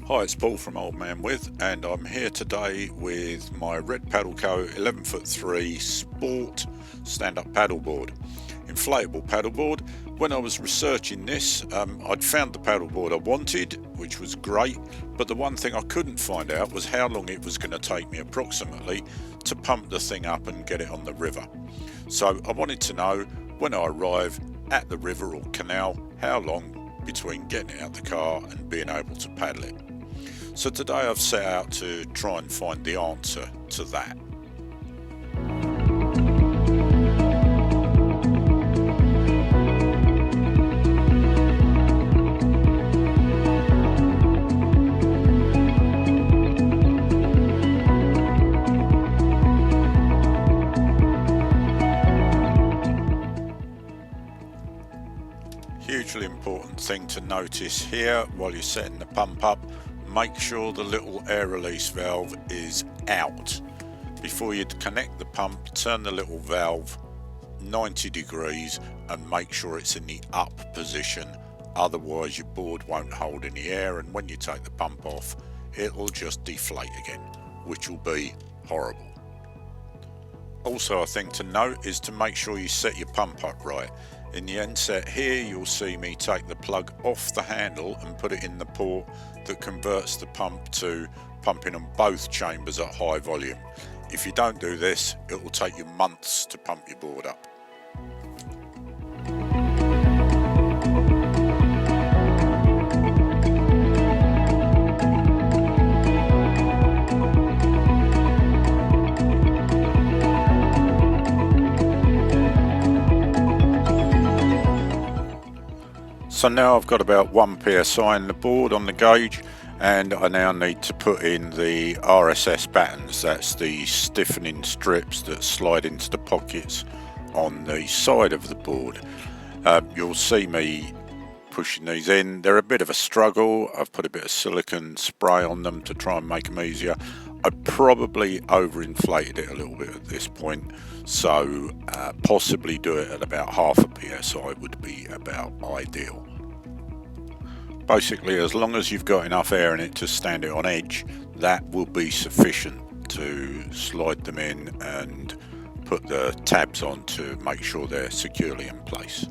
Hi, it's Paul from Old Man With, and I'm here today with my RedPaddleCo 11'3" sport stand-up paddleboard, inflatable paddleboard. When I was researching this, I'd found the paddleboard I wanted, which was great, but the one thing I couldn't find out was how long it was going to take me approximately to pump the thing up and get it on the river. So I wanted to know, when I arrive at the river or canal, how long between getting it out the car and being able to paddle it. So today I've set out to try and find the answer to that. Hugely important thing to notice here while you're setting the pump up: make sure the little air release valve is out. Before you connect the pump, turn the little valve 90 degrees and make sure it's in the up position, otherwise your board won't hold any air, and when you take the pump off it'll just deflate again, which will be horrible. Also, a thing to note is to make sure you set your pump up right. In the end set here, you'll see me take the plug off the handle and put it in the port that converts the pump to pumping on both chambers at high volume. If you don't do this, it will take you months to pump your board up. So now I've got about 1 psi in the board on the gauge, and I now need to put in the RSS battens. That's the stiffening strips that slide into the pockets on the side of the board. You'll see me pushing these in. They're a bit of a struggle. I've put a bit of silicone spray on them to try and make them easier. I probably overinflated it a little bit at this point, so possibly do it at about half a psi would be about ideal. Basically, as long as you've got enough air in it to stand it on edge, that will be sufficient to slide them in and put the tabs on to make sure they're securely in place.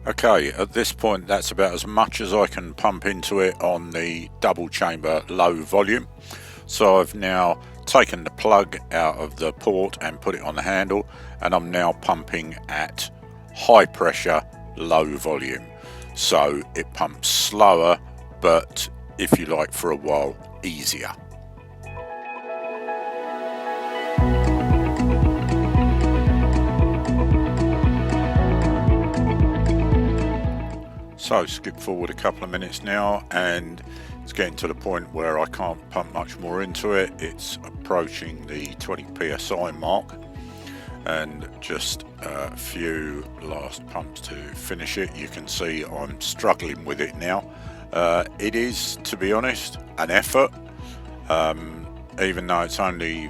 Okay, at this point that's about as much as I can pump into it on the double chamber low volume. So I've now taken the plug out of the port and put it on the handle, and I'm now pumping at high pressure, low volume. So it pumps slower, but if you like, for a while easier. So skip forward a couple of minutes now, and it's getting to the point where I can't pump much more into it. It's approaching the 20 psi mark, and just a few last pumps to finish it. You can see I'm struggling with it now. It is, to be honest, an effort, even though it's only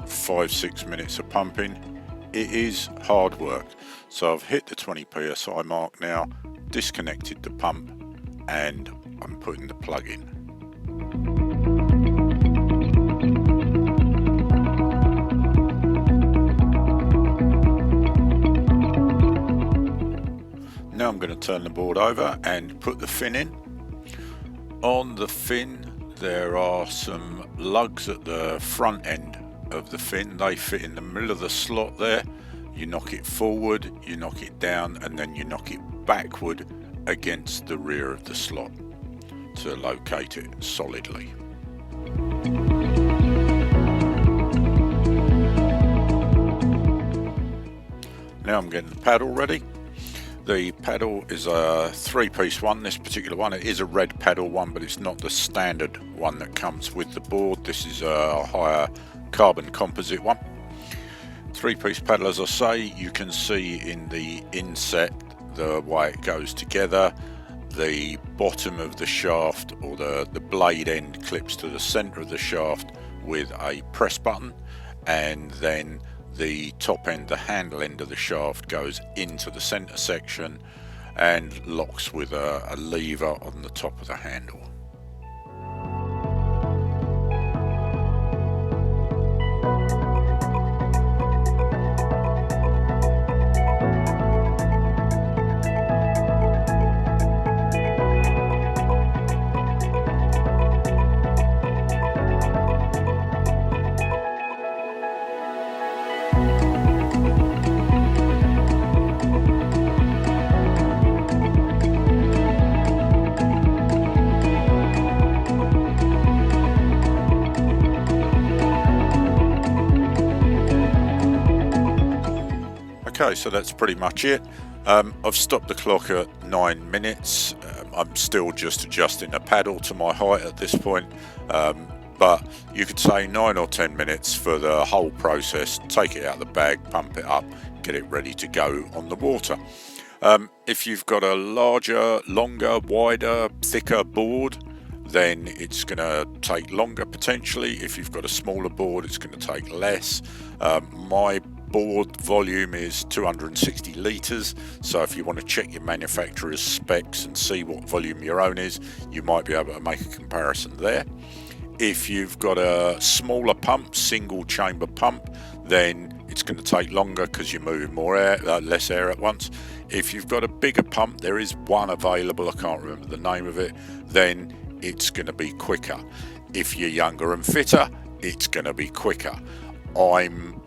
5-6 minutes of pumping. It is hard work. So I've hit the 20 psi mark now, disconnected the pump, and I'm putting the plug in. Now I'm going to turn the board over and put the fin in. On the fin there are some lugs at the front end of the fin. They fit in the middle of the slot there. you knock it forward, you knock it down, and then you knock it backward against the rear of the slot to locate it solidly. Now I'm getting the paddle ready. The paddle is a 3-piece one, this particular one. It is a red paddle one, but it's not the standard one that comes with the board. This is a higher carbon composite one. 3-piece paddle, as I say, you can see in the inset the way it goes together. The bottom of the shaft, or the blade end, clips to the center of the shaft with a press button, and then the top end, the handle end of the shaft, goes into the center section and locks with a lever on the top of the handle. Okay, so that's pretty much it. I've stopped the clock at 9 minutes. I'm still just adjusting the paddle to my height at this point, but you could say 9 or 10 minutes for the whole process. Take it out of the bag, pump it up, get it ready to go on the water. If you've got a larger, longer, wider, thicker board, then it's going to take longer potentially. If you've got a smaller board, it's going to take less. My board volume is 260 litres, so if you want to check your manufacturer's specs and see what volume your own is, you might be able to make a comparison there. If you've got a smaller pump, single chamber pump, then it's going to take longer because you're moving more air, less air at once. If you've got a bigger pump, there is one available, I can't remember the name of it, then it's going to be quicker. If you're younger and fitter, it's going to be quicker. I'm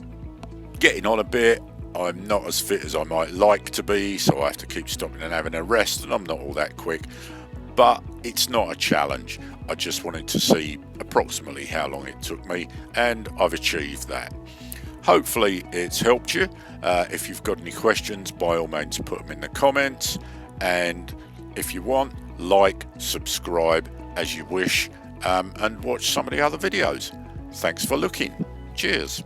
getting on a bit. I'm not as fit as I might like to be, so I have to keep stopping and having a rest, and I'm not all that quick, but it's not a challenge. I just wanted to see approximately how long it took me, and I've achieved that. Hopefully it's helped you. If you've got any questions, by all means put them in the comments, and if you want, like, subscribe as you wish, and watch some of the other videos. Thanks for looking. Cheers.